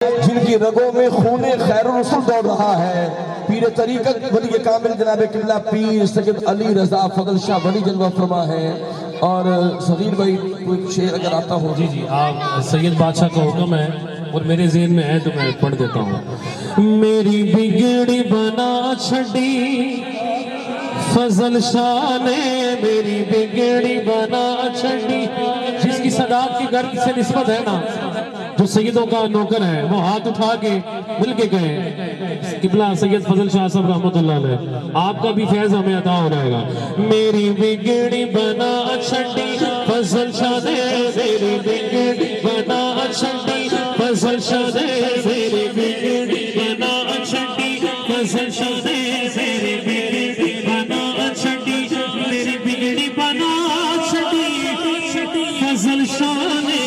جن کی رگوں میں خون خیر الرسول دوڑ رہا ہے، پیر طریقت ولی کامل جناب قبلہ پیر سید علی رضا فضل شاہ ولی جلوہ فرما ہے۔ اور صغیر بھائی کوئی شعر اگر آتا ہو۔ جی آپ سید بادشاہ کا حکم ہے اور میرے ذہن میں ہے تو میں پڑھ دیتا ہوں۔ میری بگڑی بنا چھڑی فضل شاہ نے، میری بگڑی بنا چھڑی۔ جس کی صداقت کی گھر سے نسبت ہے نا، جو سیدوں کا نوکر ہے، وہ ہاتھ اٹھا کے مل کے کہے قبلہ سید فضل شاہ صاحب رحمۃ اللہ علیہ، آپ کا بھی فیض ہمیں عطا ہو رہے گا۔ میری بگڑی بنا چھڑی فضل شاہ نے، میری بگڑی بنا چھڑی فضل شاہ نے، میری بگڑی بنا چھڑی فضل شاہ نے، میری بگڑی بنا چھڑی، میری بگڑی بنا چھڑی فضل شاہ نے۔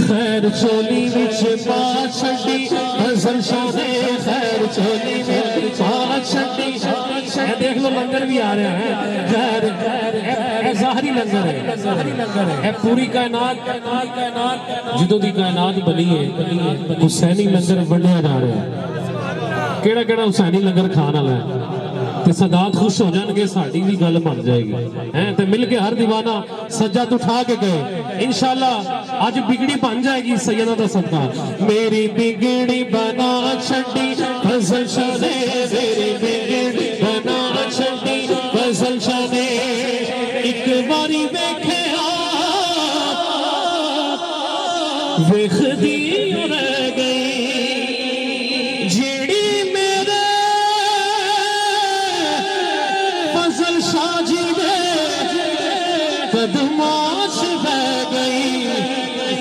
خیر چولی وچ پا چھڑی فضل شاہ نے، خیر چولی وچ پا چھڑی۔ اے دیکھ لو لنگر بھی آ رہے ہیں، خیر اے ظاہری لنگر ہے، ظاہری لنگر ہے۔ اے پوری کائنات جدوں دی کائنات بنی ہے، حسینی لنگر ونڈیا جا رہا ہے۔ کیڑا کیڑا حسینی لنگر کھان والا ہے تے صداقت خوش ہو جان گے، ساڈی بھی گل بن جائے گی تے مل کے ہر دیوانہ سجاد اٹھا کے کہے انشاءاللہ آج بگڑی بن جائے گی سیدہ دا صدقہ۔ میری بگڑی بنا چھڑی فضل شاہ نے، میری بگڑی بنا چھڑی فضل شاہ نے۔ ایک باری ویکھیا ویکھدی رہ گئی، جیڑی میرے فضل شاہ جی دے قدماں چ بہ گئی،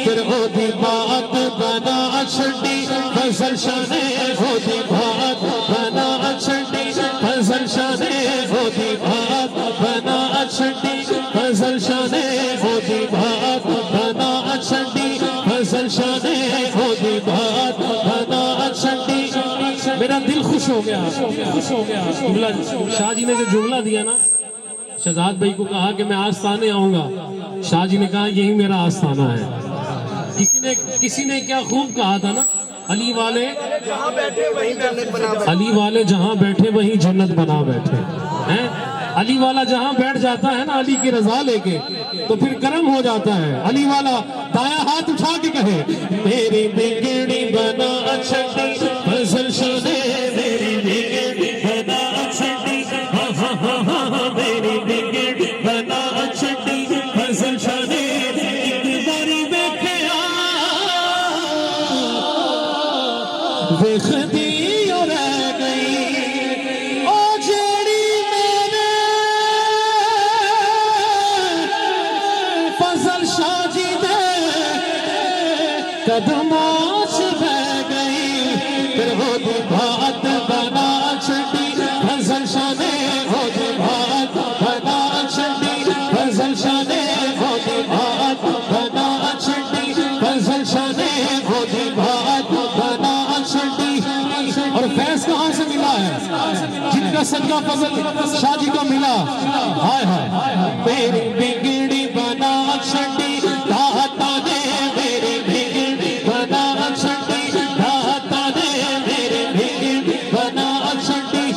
پھر او دی بات بنا چھڑی فضل شاہ نے، او دی بات بنا چھڑی فضل شاہ نے، او دی بات بنا چھڑی فضل شاہ نے، او دی بات بنا چھڑی فضل شاہ نے، او دی بات بنا چھڑی۔ میرا دل خوش ہو گیا، خوش ہو گیا۔ شاہ جی نے جو جملہ دیا نا، شہزاد بھائی کو کہا کہ میں آستانے آؤں گا، شاہ جی نے کہا یہی میرا آستانہ ہے۔ کسی نے کیا خوب کہا تھا نا، علی والے جہاں بیٹھے وہیں جنت بنا بیٹھے ہیں۔ علی والا جہاں بیٹھ جاتا ہے نا علی کی رضا لے کے تو پھر کرم ہو جاتا ہے۔ علی والا دایاں ہاتھ اٹھا کے کہے میری بگڑی بنا چھڑی فضل شاہ نے، میری بگڑی بنا چھڑی، ہاں ہاں ہاں ہاں میری بگڑی بنا چھڑی فضل شاہ نے۔ ایک باری ویکھیا ویکھدی رہ گئی، او جیڑی میرے فضل شاہ جی دے قدماں چ بہ گئی، پھر ہو دی بات بنا چھڑی فضل شاہ نے، ہو دی بات بنا چھڑی فضل شاہ نے، ہو دی بات بنا چھڑی فضل شاہ نے، ہو دی بات بنا چھڑی۔ اور فیض کہاں سے ملا ہے؟ جن کا صدقہ فضل شاہ جی کو ملا، ہائے ہائے۔ میری بگڑی بنا چھڑی داتا نے، میری بگڑی بنا چھڑی داتا نے، میری بگڑی بنا چھڑی،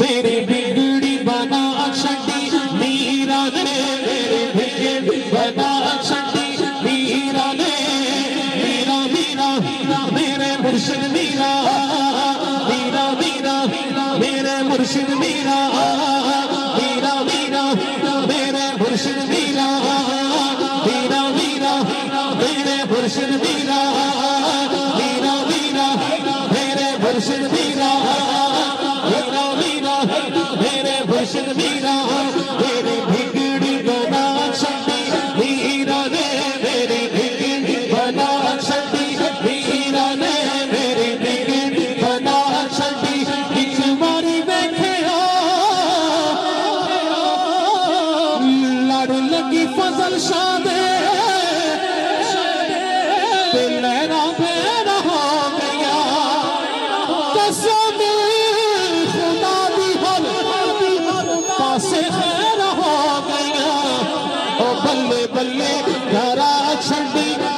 میری بگڑی بنا چھڑی میرا نے، میری بگڑی بنا چھڑی میرا نے۔ میرا میرا میرے مرشد میرا، میرا میرا میرے مرشد میرا، میرا میرا میرے مرشد میرا، میرا میرا میرے مرشد میرا، میرا میرا میرے مرشد میرا، میرا میرا میرے مرشد میرا۔ میری بگڑی بنا چھڑی میرا نے، میری بگڑی بنا چھڑی میرا نے، میری بگڑی بنا چھڑی۔ ایک باری ویکھیا لڑ لگی فضل شاہ دے تے لہراں پیرا ہو گیا، قسم خدا دی ہر پاسے خیر ہو گیا۔ او بلے بلے گھرا چھڑی